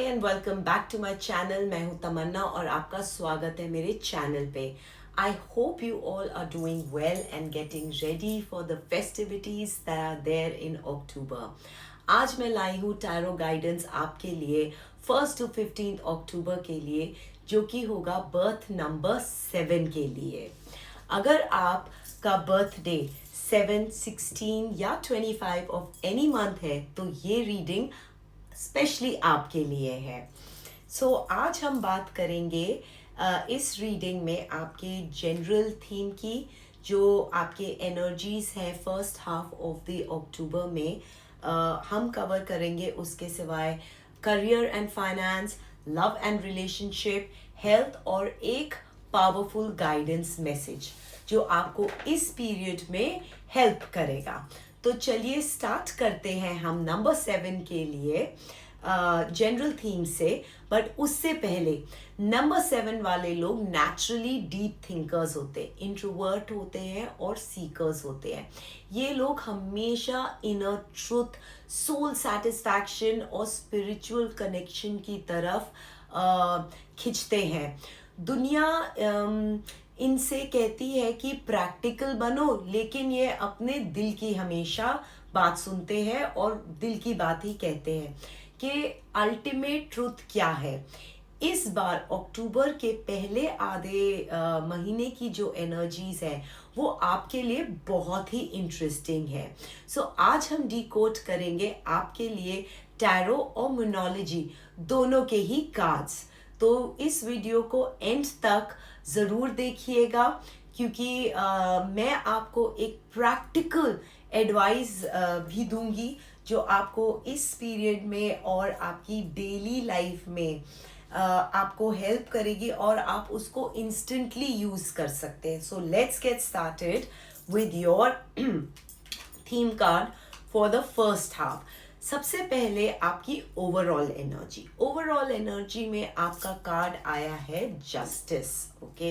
And welcome back to my channel. मैं हूं तमन्ना और आपका स्वागत है मेरे चैनल पे। I hope you all are doing well and getting ready for the festivities that are there in October. आज मैं लाई हूँ टैरो गाइडेंस आपके लिए 1 to 15 अक्टूबर के लिए, जो कि होगा बर्थ नंबर 7 के लिए। अगर आपका बर्थडे 7, 16 या 25 ऑफ एनी मंथ है तो ये रीडिंग स्पेशली आपके लिए है। आज हम बात करेंगे इस रीडिंग में आपके जनरल थीम की, जो आपके एनर्जीज है first half of the October में हम कवर करेंगे। उसके सिवाय career and finance, love and relationship, health और एक पावरफुल गाइडेंस मैसेज जो आपको इस पीरियड में हेल्प करेगा। तो चलिए स्टार्ट करते हैं हम नंबर 7 के लिए जनरल थीम से। बट उससे पहले नंबर 7 वाले लोग नेचुरली डीप थिंकर्स होते हैं, इंट्रोवर्ट होते हैं और सीकर्स होते हैं। ये लोग हमेशा इनर ट्रुथ, सोल सेटिस्फैक्शन और स्पिरिचुअल कनेक्शन की तरफ खिंचते हैं। दुनिया इनसे कहती है कि प्रैक्टिकल बनो, लेकिन ये अपने दिल की हमेशा बात सुनते हैं और दिल की बात ही कहते हैं कि अल्टीमेट ट्रुथ क्या है। इस बार अक्टूबर के पहले आधे महीने की जो एनर्जीज है वो आपके लिए बहुत ही इंटरेस्टिंग है। आज हम डिकोड करेंगे आपके लिए टैरो और मोनोलॉजी दोनों के ही कार्ड्स। तो इस वीडियो को एंड तक ज़रूर देखिएगा, क्योंकि मैं आपको एक प्रैक्टिकल एडवाइस भी दूंगी जो आपको इस पीरियड में और आपकी डेली लाइफ में आपको हेल्प करेगी और आप उसको इंस्टेंटली यूज़ कर सकते हैं। So let's get started with your theme card for the first half. सबसे पहले आपकी ओवरऑल एनर्जी में आपका कार्ड आया है जस्टिस। ओके,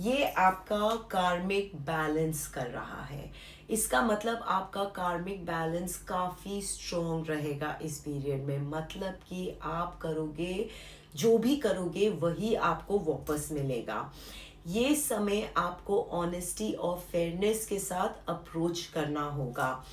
ये आपका कार्मिक बैलेंस कर रहा है। इसका मतलब आपका कार्मिक बैलेंस काफ़ी स्ट्रॉन्ग रहेगा इस पीरियड में। मतलब कि आप करोगे, जो भी करोगे वही आपको वापस मिलेगा। ये समय आपको ऑनेस्टी और फेयरनेस के साथ अप्रोच करना होगा,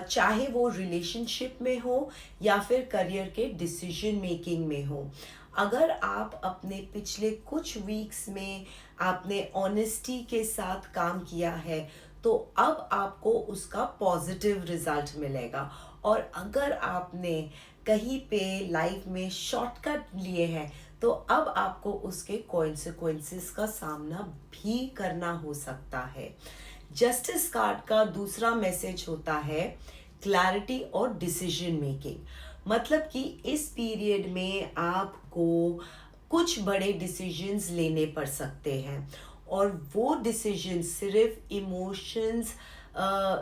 चाहे वो रिलेशनशिप में हो या फिर करियर के डिसीजन मेकिंग में हो। अगर आप अपने पिछले कुछ वीक्स में आपने ऑनेस्टी के साथ काम किया है तो अब आपको उसका पॉजिटिव रिजल्ट मिलेगा। और अगर आपने कहीं पे लाइफ में शॉर्टकट लिए हैं तो अब आपको उसके कॉन्सिक्वेंसेस का सामना भी करना हो सकता है। जस्टिस कार्ड का दूसरा मैसेज होता है क्लैरिटी और डिसीजन मेकिंग। मतलब कि इस पीरियड में आपको कुछ बड़े डिसीजंस लेने पड़ सकते हैं और वो डिसीजन सिर्फ इमोशंस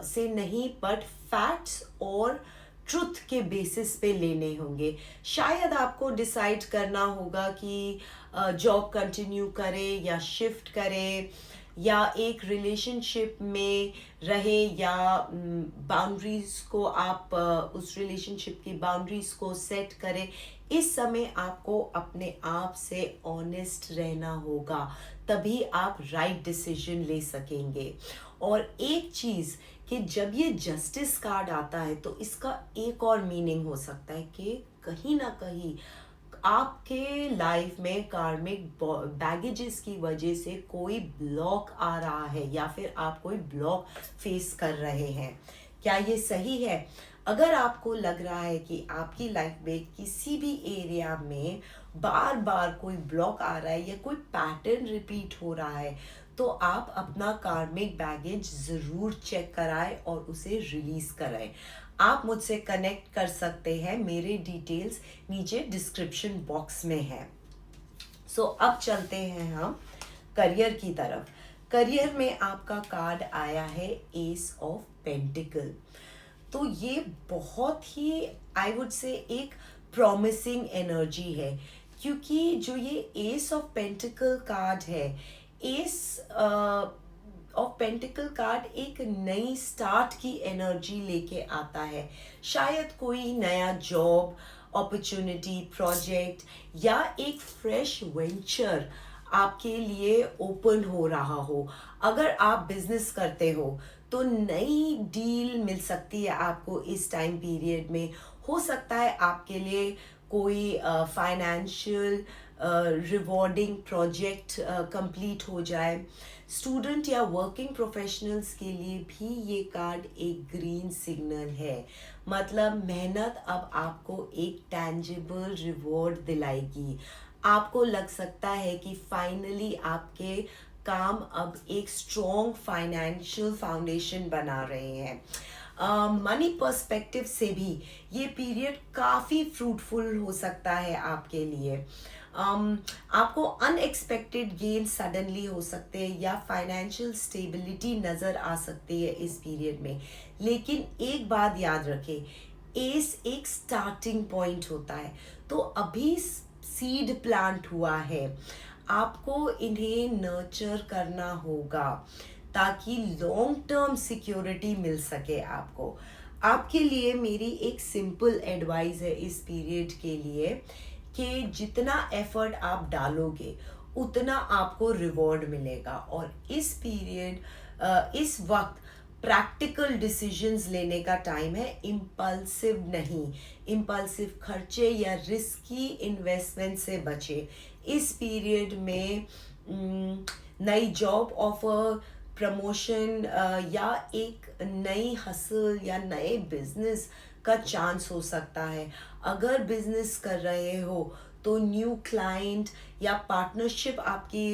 से नहीं बट फैक्ट्स और ट्रुथ के बेसिस पे लेने होंगे। शायद आपको डिसाइड करना होगा कि जॉब कंटिन्यू करे या शिफ्ट करे, या एक रिलेशनशिप में रहे, या बाउंड्रीज को आप उस रिलेशनशिप की बाउंड्रीज को सेट करें। इस समय आपको अपने आप से ऑनेस्ट रहना होगा, तभी आप राइट डिसीजन ले सकेंगे। और एक चीज़ कि जब ये जस्टिस कार्ड आता है तो इसका एक और मीनिंग हो सकता है कि कहीं ना कहीं आपके लाइफ में कार्मिक बैगेजेस की वजह से कोई ब्लॉक आ रहा है या फिर आप कोई ब्लॉक फेस कर रहे हैं। क्या ये सही है? अगर आपको लग रहा है कि आपकी लाइफ में किसी भी एरिया में बार बार कोई ब्लॉक आ रहा है या कोई पैटर्न रिपीट हो रहा है तो आप अपना कार्मिक बैगेज ज़रूर चेक कराएं और उसे रिलीज़ कराएं। आप मुझसे कनेक्ट कर सकते हैं, मेरे डिटेल्स नीचे डिस्क्रिप्शन बॉक्स में है। अब चलते हैं हम करियर की तरफ। करियर में आपका कार्ड आया है एस ऑफ पेंटिकल। तो ये बहुत ही आई वुड से एक प्रॉमिसिंग एनर्जी है, क्योंकि जो ये एस ऑफ पेंटिकल कार्ड है, एस ऑफ पेंटिकल कार्ड एक नई स्टार्ट की एनर्जी लेके आता है। शायद कोई नया जॉब अपॉर्चुनिटी, प्रोजेक्ट या एक फ्रेश वेंचर आपके लिए ओपन हो रहा हो। अगर आप बिजनेस करते हो तो नई डील मिल सकती है आपको इस टाइम पीरियड में। हो सकता है आपके लिए कोई फाइनेंशियल रिवॉर्डिंग प्रोजेक्ट कंप्लीट हो जाए। स्टूडेंट या वर्किंग प्रोफेशनल्स के लिए भी ये कार्ड एक ग्रीन सिग्नल है, मतलब मेहनत अब आपको एक टैंजिबल रिवॉर्ड दिलाएगी। आपको लग सकता है कि फाइनली आपके काम अब एक स्ट्रॉन्ग फाइनेंशियल फाउंडेशन बना रहे हैं। मनी पर्सपेक्टिव से भी ये पीरियड काफ़ी फ्रूटफुल हो सकता है आपके लिए। आपको अनएक्सपेक्टेड गेन सडनली हो सकते हैं या फाइनेंशियल स्टेबिलिटी नज़र आ सकती है इस पीरियड में। लेकिन एक बात याद रखें, एस एक स्टार्टिंग पॉइंट होता है, तो अभी सीड प्लांट हुआ है। आपको इन्हें नर्चर करना होगा ताकि लॉन्ग टर्म सिक्योरिटी मिल सके आपको। आपके लिए मेरी एक सिंपल एडवाइस है इस पीरियड के लिए कि जितना एफर्ट आप डालोगे उतना आपको रिवॉर्ड मिलेगा। और इस पीरियड इस वक्त प्रैक्टिकल डिसीजंस लेने का टाइम है, इम्पल्सिव नहीं। इम्पल्सिव खर्चे या रिस्की इन्वेस्टमेंट से बचे। इस पीरियड में नई जॉब ऑफर, प्रमोशन या एक नई हसल या नए बिजनेस का चांस हो सकता है। अगर बिजनेस कर रहे हो तो न्यू क्लाइंट या पार्टनरशिप आपकी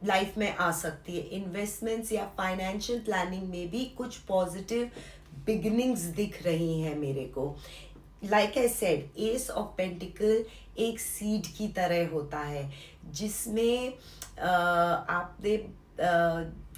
लाइफ में आ सकती है। इन्वेस्टमेंट्स या फाइनेंशियल प्लानिंग में भी कुछ पॉजिटिव बिगिनिंग्स दिख रही हैं मेरे को। Like I said, S of pentacle एक सीड की तरह होता है जिसमें आपने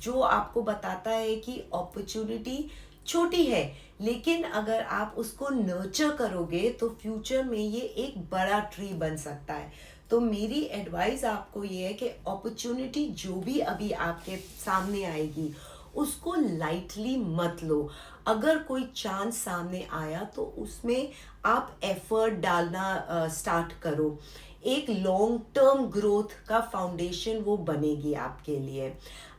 जो आपको बताता है कि अपॉर्चुनिटी छोटी है, लेकिन अगर आप उसको नर्चर करोगे तो फ्यूचर में ये एक बड़ा ट्री बन सकता है। तो मेरी एडवाइस आपको ये है कि अपॉर्चुनिटी जो भी अभी आपके सामने आएगी उसको लाइटली मत लो। अगर कोई चांस सामने आया तो उसमें आप एफर्ट डालना स्टार्ट करो। एक लॉन्ग टर्म ग्रोथ का फाउंडेशन वो बनेगी आपके लिए।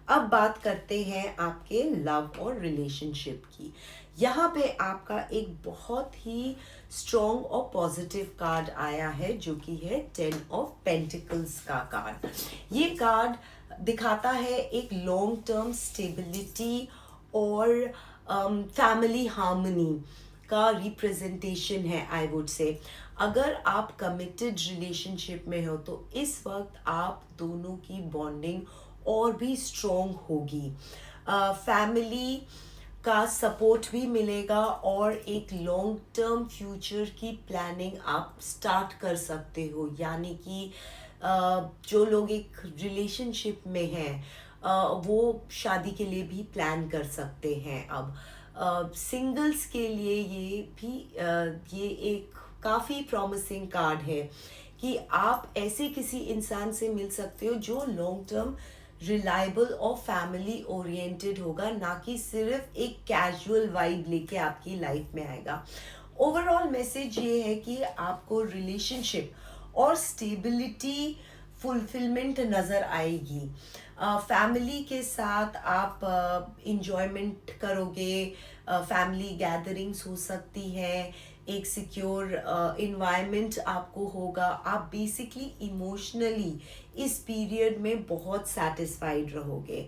अब बात करते हैं आपके लव और रिलेशनशिप की। यहाँ पे आपका एक बहुत ही स्ट्रॉन्ग और पॉजिटिव कार्ड आया है जो कि है 10 ऑफ पेंटिकल्स का कार्ड। ये कार्ड दिखाता है एक लॉन्ग टर्म स्टेबिलिटी और फैमिली हार्मनी का रिप्रेजेंटेशन है, आई वुड से। अगर आप कमिटेड रिलेशनशिप में हो तो इस वक्त आप दोनों की बॉन्डिंग और भी स्ट्रॉन्ग होगी। फैमिली का सपोर्ट भी मिलेगा और एक लॉन्ग टर्म फ्यूचर की प्लानिंग आप स्टार्ट कर सकते हो। यानी कि जो लोग एक रिलेशनशिप में हैं वो शादी के लिए भी प्लान कर सकते हैं। अब सिंगल्स के लिए ये भी ये एक काफ़ी प्रॉमिसिंग कार्ड है कि आप ऐसे किसी इंसान से मिल सकते हो जो लॉन्ग टर्म रिलायबल और फैमिली ओरिएंटेड होगा, ना कि सिर्फ एक कैजुअल वाइब लेके आपकी लाइफ में आएगा। ओवरऑल मैसेज ये है कि आपको रिलेशनशिप और स्टेबिलिटी, फुलफिलमेंट नज़र आएगी। फैमिली के साथ आप इंजॉयमेंट करोगे, फैमिली गैदरिंग्स हो सकती है, एक सिक्योर इन्वायरमेंट आपको होगा। आप बेसिकली इमोशनली इस पीरियड में बहुत सेटिस्फाइड रहोगे।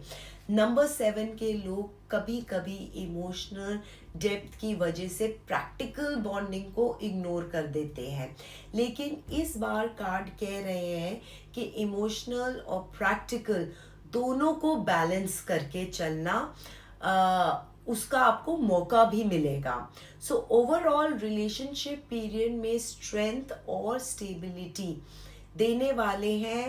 नंबर 7 के लोग कभी कभी इमोशनल डेप्थ की वजह से प्रैक्टिकल बॉन्डिंग को इग्नोर कर देते हैं, लेकिन इस बार कार्ड कह रहे हैं कि इमोशनल और प्रैक्टिकल दोनों को बैलेंस करके चलना, उसका आपको मौका भी मिलेगा। सो ओवरऑल रिलेशनशिप पीरियड में स्ट्रेंथ और स्टेबिलिटी देने वाले हैं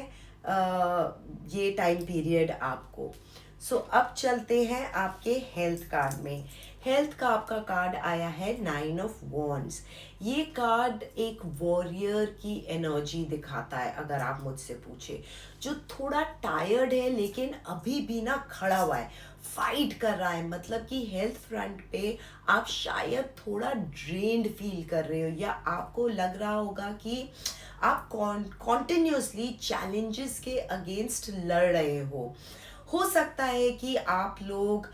ये टाइम पीरियड आपको। सो अब चलते हैं आपके हेल्थ कार्ड में। हेल्थ का आपका कार्ड आया है 9 ऑफ वॉन्ड्स। ये कार्ड एक वॉरियर की एनर्जी दिखाता है, अगर आप मुझसे पूछे, जो थोड़ा टायर्ड है लेकिन अभी भी ना खड़ा हुआ है, फाइट कर रहा है। मतलब कि हेल्थ फ्रंट पे आप शायद थोड़ा ड्रेन्ड फील कर रहे हो, या आपको लग रहा होगा कि आप कॉन्टिन्यूसली चैलेंजेस के अगेंस्ट लड़ रहे हो सकता है कि आप लोग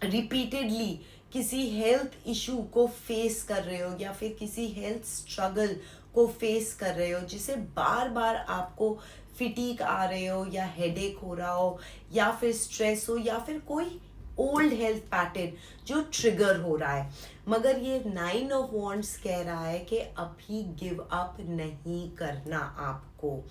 रिपीटेडली किसी हेल्थ इशू को फेस कर रहे हो, या फिर किसी हेल्थ स्ट्रगल को फेस कर रहे हो, जिसे बार बार आपको फिटीक आ रहे हो, या हेडेक हो रहा हो, या फिर स्ट्रेस हो, या फिर कोई ओल्ड हेल्थ पैटर्न जो ट्रिगर हो रहा है। मगर ये 9 ऑफ वॉन्ड्स कह रहा है कि अभी गिव अप नहीं करना आपको,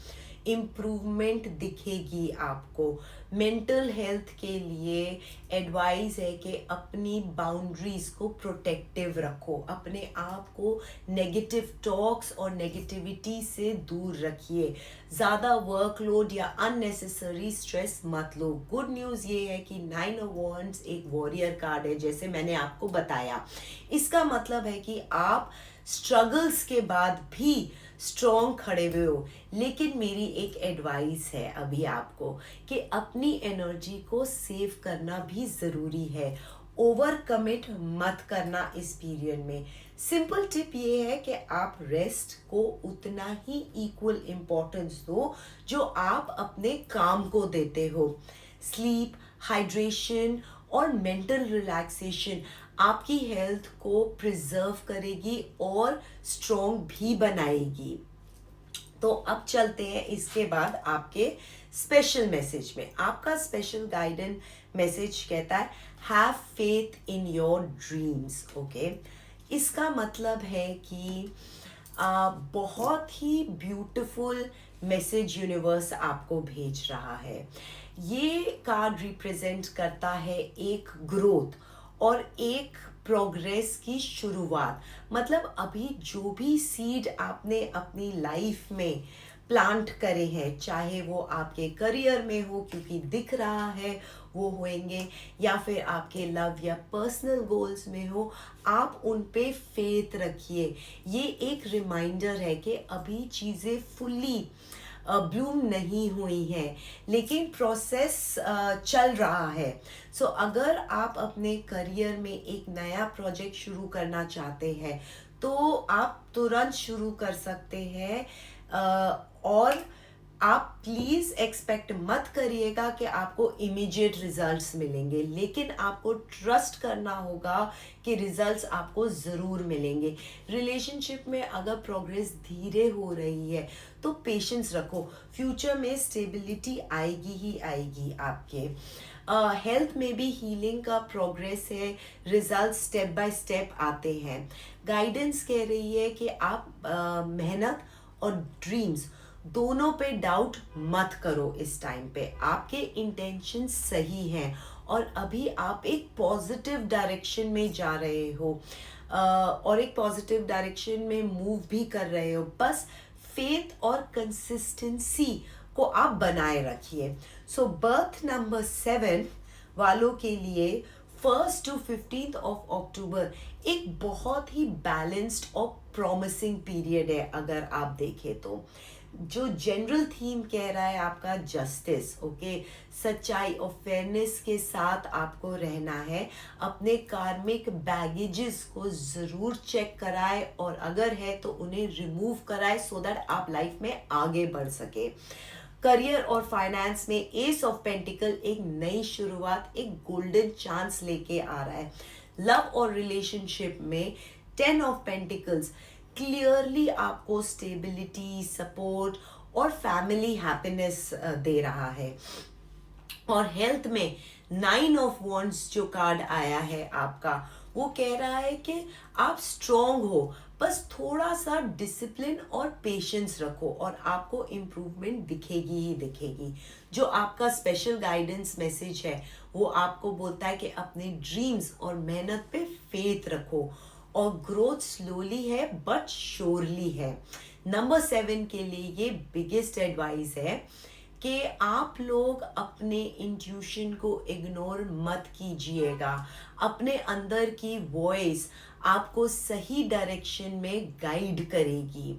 इम्प्रूवमेंट दिखेगी आपको। मेंटल हेल्थ के लिए एडवाइस है कि अपनी बाउंड्रीज को प्रोटेक्टिव रखो, अपने आप को नेगेटिव टॉक्स और नेगेटिविटी से दूर रखिए, ज़्यादा वर्कलोड या अननेसेसरी स्ट्रेस मत लो। गुड न्यूज़ ये है कि 9 ऑफ वॉन्ड्स एक वॉरियर कार्ड है, जैसे मैंने आपको बताया। इसका मतलब है कि आप स्ट्रगल्स के बाद भी स्ट्रॉन्ग खड़े हुए हो। लेकिन मेरी एक एडवाइस है अभी आपको, कि अपनी एनर्जी को सेव करना भी ज़रूरी है। ओवर कमिट मत करना इस पीरियड में। सिंपल टिप ये है कि आप रेस्ट को उतना ही इक्वल इम्पोर्टेंस दो जो आप अपने काम को देते हो। स्लीप, हाइड्रेशन और मेंटल रिलैक्सेशन आपकी हेल्थ को प्रिजर्व करेगी और स्ट्रॉन्ग भी बनाएगी। तो अब चलते हैं इसके बाद आपके स्पेशल मैसेज में। आपका स्पेशल गाइडेंस मैसेज कहता है have faith in your dreams. Okay, इसका मतलब है कि बहुत ही ब्यूटीफुल मैसेज यूनिवर्स आपको भेज रहा है। ये कार्ड रिप्रेजेंट करता है एक ग्रोथ और एक प्रोग्रेस की शुरुआत। मतलब अभी जो भी सीड आपने अपनी लाइफ में प्लांट करे हैं, चाहे वो आपके करियर में हो क्योंकि दिख रहा है वो होंगे, या फिर आपके लव या पर्सनल गोल्स में हो, आप उन पे फेथ रखिए। ये एक रिमाइंडर है कि अभी चीज़ें फुल्ली ब्लूम नहीं हुई हैं, लेकिन प्रोसेस चल रहा है। सो अगर आप अपने करियर में एक नया प्रोजेक्ट शुरू करना चाहते हैं तो आप तुरंत शुरू कर सकते हैं। और आप प्लीज़ एक्सपेक्ट मत करिएगा कि आपको इमीडिएट रिजल्ट्स मिलेंगे, लेकिन आपको ट्रस्ट करना होगा कि रिजल्ट्स आपको ज़रूर मिलेंगे। रिलेशनशिप में अगर प्रोग्रेस धीरे हो रही है तो पेशेंस रखो, फ्यूचर में स्टेबिलिटी आएगी ही आएगी आपके। हेल्थ में भी हीलिंग का प्रोग्रेस है, रिजल्ट स्टेप बाय स्टेप आते हैं। गाइडेंस कह रही है कि आप मेहनत और ड्रीम्स दोनों पे डाउट मत करो। इस टाइम पे आपके इंटेंशन सही हैं और अभी आप एक पॉजिटिव डायरेक्शन में जा रहे हो, और एक पॉजिटिव डायरेक्शन में मूव भी कर रहे हो। बस फेथ और कंसिस्टेंसी को आप बनाए रखिए। सो बर्थ नंबर 7 वालों के लिए 1st to 15th of October एक बहुत ही बैलेंस्ड और प्रॉमिसिंग पीरियड है। अगर आप देखें तो जो जनरल थीम कह रहा है आपका जस्टिस, ओके, सच्चाई और फेयरनेस के साथ आपको रहना है। अपने कार्मिक बैगेजेस को ज़रूर चेक कराए, और अगर है तो उन्हें रिमूव कराए सो दैट आप लाइफ में आगे बढ़ सके। करियर और फाइनेंस में एस ऑफ पेंटिकल एक नई शुरुआत, एक गोल्डन चांस लेके आ रहा है। लव और रिलेशनशिप में 10 ऑफ पेंटिकल्स क्लियरली आपको स्टेबिलिटी, सपोर्ट और फैमिली हैप्पीनेस दे रहा है। और हेल्थ में 9 ऑफ वॉन्ड्स जो कार्ड आया है आपका, वो कह रहा है कि आप स्ट्रॉन्ग हो, बस थोड़ा सा डिसिप्लिन और पेशेंस रखो और आपको इम्प्रूवमेंट दिखेगी ही दिखेगी। जो आपका स्पेशल गाइडेंस मैसेज है वो आपको बोलता है कि अपने ड्रीम्स और मेहनत पे फेथ रखो, और ग्रोथ स्लोली है बट श्योरली है। नंबर 7 के लिए ये बिगेस्ट एडवाइस है कि आप लोग अपने इंट्यूशन को इग्नोर मत कीजिएगा। अपने अंदर की वॉइस आपको सही डायरेक्शन में गाइड करेगी।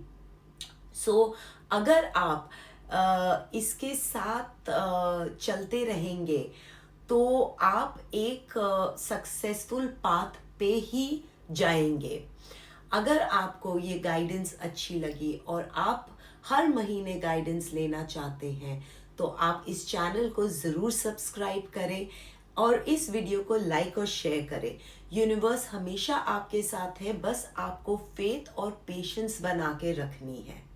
सो अगर आप इसके साथ चलते रहेंगे तो आप एक सक्सेसफुल पाथ पे ही जाएंगे। अगर आपको ये गाइडेंस अच्छी लगी और आप हर महीने गाइडेंस लेना चाहते हैं तो आप इस चैनल को ज़रूर सब्सक्राइब करें और इस वीडियो को लाइक और शेयर करें। यूनिवर्स हमेशा आपके साथ है, बस आपको फेथ और पेशेंस बना के रखनी है।